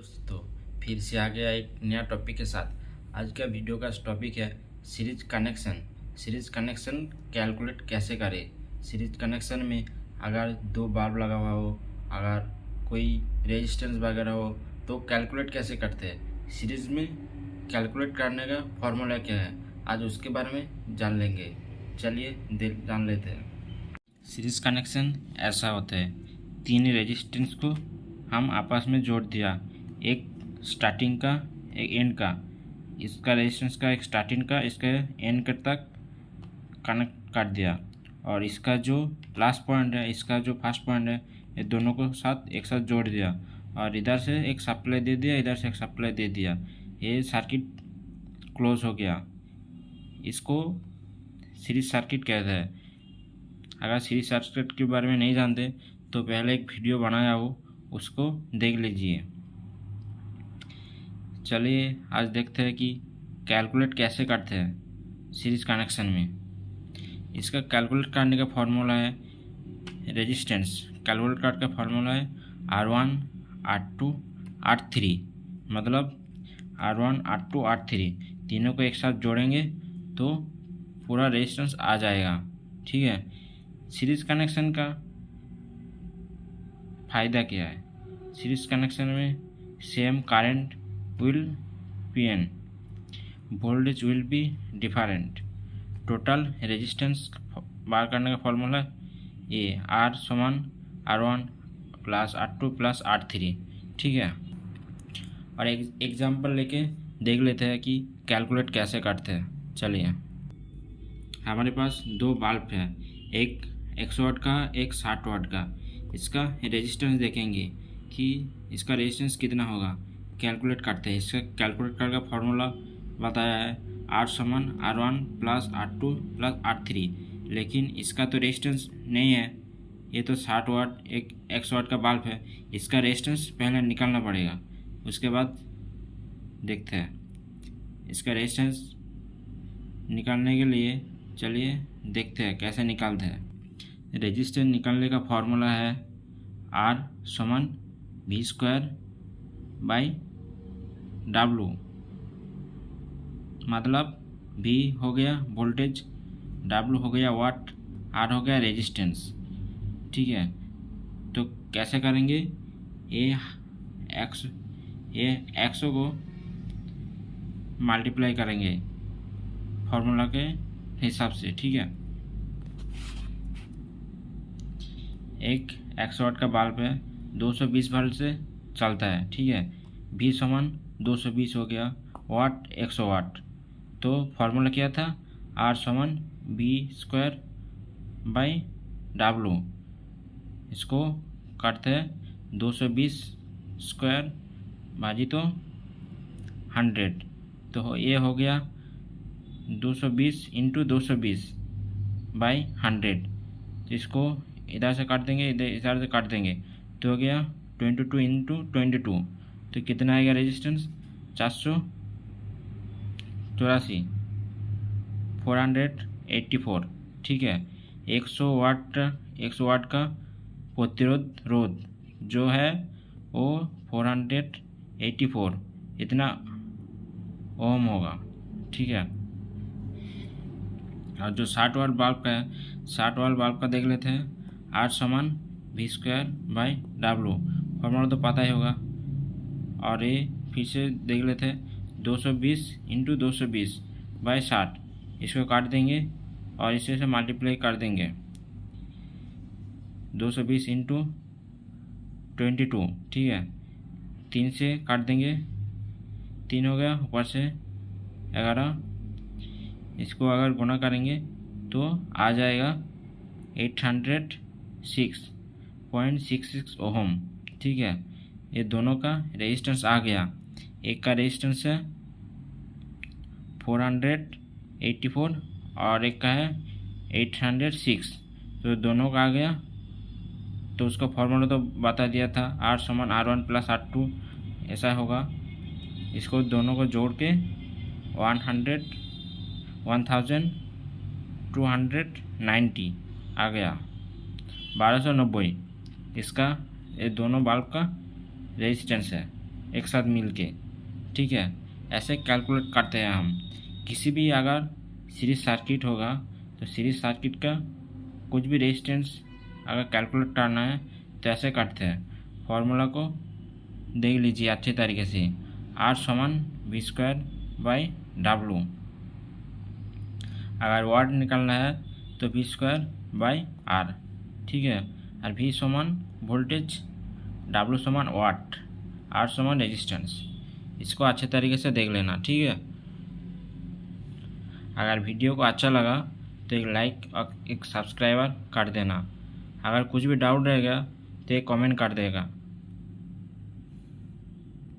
दोस्तों, फिर से आ गया एक नया टॉपिक के साथ। आज का वीडियो का टॉपिक है series connection. Series connection calculate कैसे करें। सीरीज कनेक्शन में अगर दो बल्ब लगा हुआ हो, अगर कोई रेजिस्टेंस वगैरह हो तो कैलकुलेट कैसे करते हैं। सीरीज में कैलकुलेट करने का फॉर्मूला क्या है, आज उसके बारे में जान लेंगे। चलिए जान लेते हैं। सीरीज कनेक्शन ऐसा होता है, तीन रेजिस्टेंस को हम आपस में जोड़ दिया, एक स्टार्टिंग का एक एंड का। इसका रेजिस्टेंस का एक स्टार्टिंग का, इसका एंड तक कनेक्ट कर दिया, और इसका जो लास्ट पॉइंट है, इसका जो फर्स्ट पॉइंट है, ये दोनों को साथ एक साथ जोड़ दिया, और इधर से एक सप्लाई दे दिया, इधर से एक सप्लाई दे दिया। ये सर्किट क्लोज हो गया। इसको सीरीज सर्किट कहते हैं। अगर सीरीज सर्किट के बारे में नहीं जानते तो पहले एक वीडियो बनाया हो, उसको देख लीजिए। चलिए आज देखते हैं कि कैलकुलेट कैसे करते हैं सीरीज कनेक्शन में। इसका कैलकुलेट करने का फॉर्मूला है रेजिस्टेंस। कैलकुलेट करने का फॉर्मूला है R1 R2 R3, मतलब R1 R2 R3 तीनों को एक साथ जोड़ेंगे तो पूरा रेजिस्टेंस आ जाएगा। ठीक है। सीरीज कनेक्शन का फ़ायदा क्या है। सीरीज कनेक्शन में same current will be an, voltage will be different. Total resistance बार करने का फॉर्मूला ये R समान R1 plus R2 plus R3। ठीक है। और एक एग्जांपल लेके देख लेते हैं कि कैलकुलेट कैसे करते हैं। चलिए, हमारे पास दो बल्ब है, एक 100 वाट का, एक 60 वाट का। इसका रेजिस्टेंस देखेंगे कि इसका रेजिस्टेंस कितना होगा, कैलकुलेट करते हैं। इसका कैलकुलेट करने का फॉर्मूला बताया है R समान R1 plus R2 plus R3, लेकिन इसका तो रेजिस्टेंस नहीं है। ये तो 60 वाट एक 100 वाट का बल्ब है, इसका रेजिस्टेंस पहले निकालना पड़ेगा, उसके बाद देखते हैं। इसका रेजिस्टेंस निकालने के लिए चलिए देखते हैं कैसे निकालते हैं। रेजिस्टेंस निकालने का फॉर्मूला है R समान V² बाई W, मतलब V हो गया वोल्टेज, W हो गया वाट, R हो गया रेजिस्टेंस। ठीक है। तो कैसे करेंगे, ये एक्स को मल्टीप्लाई करेंगे फॉर्मूला के हिसाब से। ठीक है। एक 100 वाट का बल्ब है, 220 वोल्ट से चलता है। ठीक है। V समान 220 हो गया, वाट 100 वाट। तो फॉर्मूला क्या था, R समान V² बाई W। इसको करते हैं 220 स्क्वायर भाजी तो 100, तो ये हो गया 220 इंटू 220 बाई 100। तो इसको इधर से काट देंगे, इधर से काट देंगे, तो हो गया 22 इंटू 22। तो कितना आएगा रेजिस्टेंस, 484 484। ठीक है। 100 वाट का प्रतिरोध जो है वो 484 इतना ओम होगा। ठीक है। और जो 60 वाट बल्ब का है, 60 वाट बल्ब का देख लेते हैं। R समान V² बाई W, फॉर्मूला तो पता ही होगा। और ये फिर से देख लेते हैं, 220 इंटू 220 बाई 60। इसको काट देंगे और इसे से मल्टीप्लाई कर देंगे, 220 इंटू 22। ठीक है। 3 से काट देंगे, 3 हो गया, ऊपर से 11। इसको अगर गुणा करेंगे तो आ जाएगा 806.66 ओहम। ठीक है। ये दोनों का रेजिस्टेंस आ गया। एक का रेजिस्टेंस है 484 और एक का है 806, तो दोनों का आ गया। तो उसका फॉर्मूला तो बता दिया था, R समान R1 प्लस R2 ऐसा होगा। इसको दोनों को जोड़ के 1290 आ गया, 1290। इसका ये दोनों बल्ब का रेजिस्टेंस है। एक साथ मिल के, ठीक है। ऐसे कैलकुलेट करते हैं हम। किसी भी अगर सीरीज सर्किट होगा तो सीरीज सर्किट का कुछ भी रेजिस्टेंस अगर कैलकुलेट करना है तो ऐसे करते हैं। फॉर्मूला को देख लीजिए अच्छे तरीके से, R समान V²/W। अगर वाट निकालना है तो V²/R, ठीक है। और V समान वोल्टेज, W समान वाट, R समान रेजिस्टेंस। इसको अच्छे तरीके से देख लेना, ठीक है। अगर वीडियो को अच्छा लगा तो एक लाइक और एक सब्सक्राइबर कर देना। अगर कुछ भी डाउट रहेगा तो एक कमेंट कर देगा।